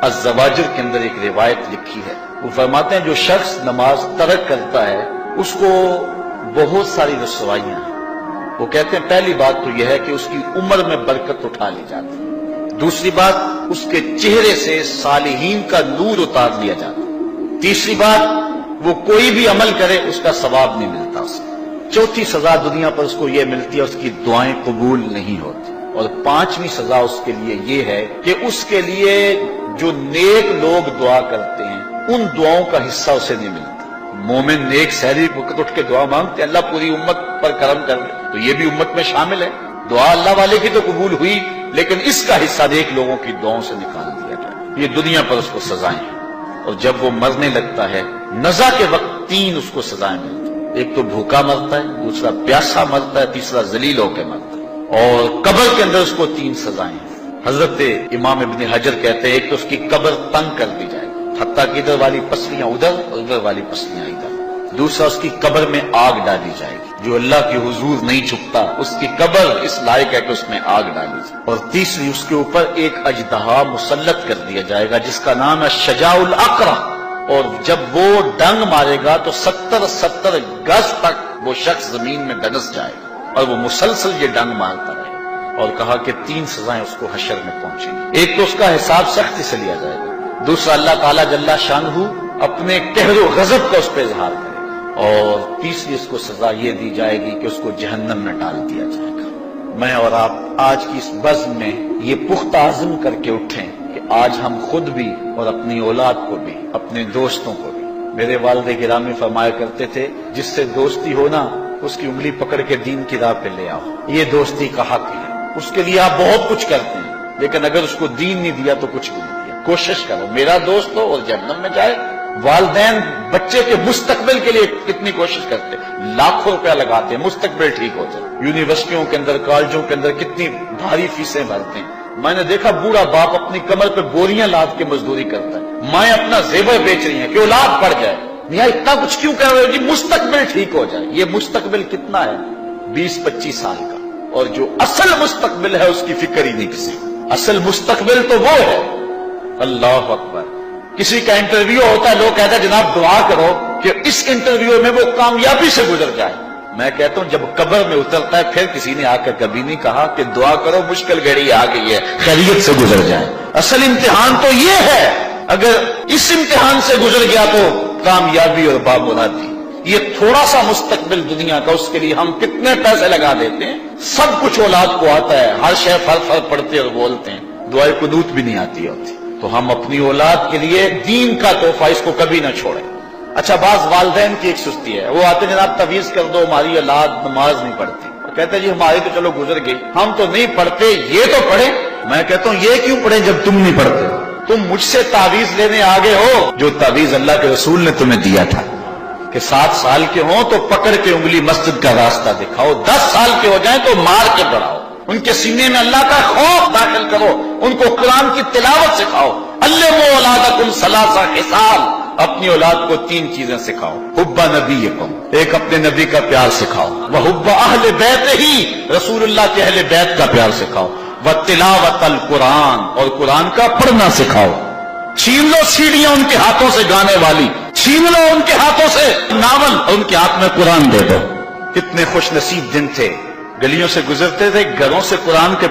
الزواجر کے اندر ایک روایت لکھی ہے، وہ فرماتے ہیں جو شخص نماز ترک کرتا ہے اس کو بہت ساری رسوائیاں ہیں۔ وہ کہتے ہیں پہلی بات تو یہ ہے کہ اس کی عمر میں برکت اٹھا لی جاتی ہے، دوسری بات اس کے چہرے سے صالحین کا نور اتار لیا جاتا ہے، تیسری بات وہ کوئی بھی عمل کرے اس کا ثواب نہیں ملتا اسے، چوتھی سزا دنیا پر اس کو یہ ملتی ہے اس کی دعائیں قبول نہیں ہوتی، اور پانچویں سزا اس کے لیے یہ ہے کہ اس کے لیے جو نیک لوگ دعا کرتے ہیں ان دعاؤں کا حصہ اسے نہیں ملتا۔ مومن نیک سحری وقت اٹھ کے دعا مانگتے اللہ پوری امت پر کرم کر دے، تو یہ بھی امت میں شامل ہے، دعا اللہ والے کی تو قبول ہوئی لیکن اس کا حصہ نیک لوگوں کی دعاؤں سے نکال دیا جائے، یہ دنیا پر اس کو سزائیں ہیں۔ اور جب وہ مرنے لگتا ہے نزا کے وقت تین اس کو سزائیں ملتی ہیں، ایک تو بھوکا مرتا ہے، دوسرا پیاسا مرتا ہے، تیسرا ذلیل ہو کے مرتا ہے، اور قبر کے اندر اس کو تین سزائیں ہیں۔ حضرت امام ابن حجر کہتے ہیں ایک تو اس کی قبر تنگ کر دی جائے گی، حتیٰ کہ ادھر والی پسلیاں ادھر اور ادھر والی پسلیاں ادھر، دوسرا اس کی قبر میں آگ ڈالی جائے گی، جو اللہ کی حضور نہیں چھپتا اس کی قبر اس لائق ہے کہ اس میں آگ ڈالی جائے، اور تیسری اس کے اوپر ایک اژدہا مسلط کر دیا جائے گا جس کا نام ہے شجاع الاقرع، اور جب وہ ڈنگ مارے گا تو 70 گز تک وہ شخص زمین میں دنس جائے گا اور وہ مسلسل یہ ڈنگ مارتا رہے گا، اور کہا کہ تین سزائیں اس کو حشر میں پہنچیں گی، ایک تو اس کا حساب سختی سے لیا جائے گا، دوسرا اللہ تعالیٰ جل شانہ اپنے قہر و غضب کا اس پہ اظہار کرے گا، اور تیسری اس کو سزا یہ دی جائے گی کہ اس کو جہنم میں ڈال دیا جائے گا۔ میں اور آپ آج کی اس بزم میں یہ پختہ عزم کر کے اٹھیں کہ آج ہم خود بھی اور اپنی اولاد کو بھی، اپنے دوستوں کو بھی، میرے والد گرامی فرمایا کرتے تھے جس سے دوستی ہونا اس کی انگلی پکڑ کے دین کی راہ پہ لے آؤ، یہ دوستی کا حق ہے، اس کے لیے آپ بہت کچھ کرتے ہیں لیکن اگر اس کو دین نہیں دیا تو کچھ بھی نہیں دیا۔ کوشش کرو میرا دوست ہو اور جہنم میں جائے۔ والدین بچے کے مستقبل کے لیے کتنی کوشش کرتے ہیں، لاکھوں روپیہ لگاتے ہیں مستقبل ٹھیک ہو جائے، یونیورسٹیوں کے اندر کالجوں کے اندر کتنی بھاری فیسیں بھرتے ہیں۔ میں نے دیکھا بوڑھا باپ اپنی کمر پہ بوریاں لاد کے مزدوری کرتا ہے، مائیں اپنا زیور بیچ رہی ہیں کہ اولاد پڑ جائے، میاں اتنا کچھ کیوں کر رہے ہو جی مستقبل ٹھیک ہو جائے۔ یہ مستقبل کتنا ہے 20-25 سال کا، اور جو اصل مستقبل ہے اس کی فکر ہی نہیں کسی، اصل مستقبل تو وہ ہے۔ اللہ اکبر، کسی کا انٹرویو ہوتا ہے لوگ کہتے ہیں جناب دعا کرو کہ اس انٹرویو میں وہ کامیابی سے گزر جائے، میں کہتا ہوں جب قبر میں اترتا ہے پھر کسی نے آ کر کبھی نہیں کہا کہ دعا کرو مشکل گھڑی آ گئی ہے خیریت سے گزر جائے۔ اصل امتحان تو یہ ہے، اگر اس امتحان سے گزر گیا تو کامیابی اور بامرادی۔ یہ تھوڑا سا مستقبل دنیا کا، اس کے لیے ہم کتنے پیسے لگا دیتے ہیں، سب کچھ اولاد کو آتا ہے، ہر شے فر پڑھتے اور بولتے ہیں، دعائے قنوت بھی نہیں آتی ہوتی، تو ہم اپنی اولاد کے لیے دین کا تحفہ اس کو کبھی نہ چھوڑیں۔ اچھا بعض والدین کی ایک سستی ہے، وہ آتے جناب تعویذ کر دو ہماری اولاد نماز نہیں پڑھتی، کہتے جی ہماری تو چلو گزر گئی، ہم تو نہیں پڑھتے یہ تو پڑھیں۔ میں کہتا ہوں یہ کیوں پڑھیں جب تم نہیں پڑھتے؟ تم مجھ سے تعویذ لینے آگے ہو جو تعویذ اللہ کے رسول نے تمہیں دیا تھا کہ 7 سال کے ہوں تو پکڑ کے انگلی مسجد کا راستہ دکھاؤ، 10 سال کے ہو جائیں تو مار کے پڑھاؤ، ان کے سینے میں اللہ کا خوف داخل کرو، ان کو قرآن کی تلاوت سکھاؤ۔ علموا اولادکم 3 خصال، اپنی اولاد کو 3 چیزیں سکھاؤ، حب نبیکم، ایک اپنے نبی کا پیار سکھاؤ، وحب اہل بیت ہی، رسول اللہ کے اہل بیت کا پیار سکھاؤ، وتلاوت القرآن، اور قرآن کا پڑھنا سکھاؤ۔ چھین لو سیڑھیاں ان کے ہاتھوں سے گانے والی، چھین لو ان کے ہاتھوں سے ناول اور ان کے ہاتھ میں قرآن دے دو۔ کتنے خوش نصیب دن تھے، گلیوں سے گزرتے تھے گھروں سے قرآن کے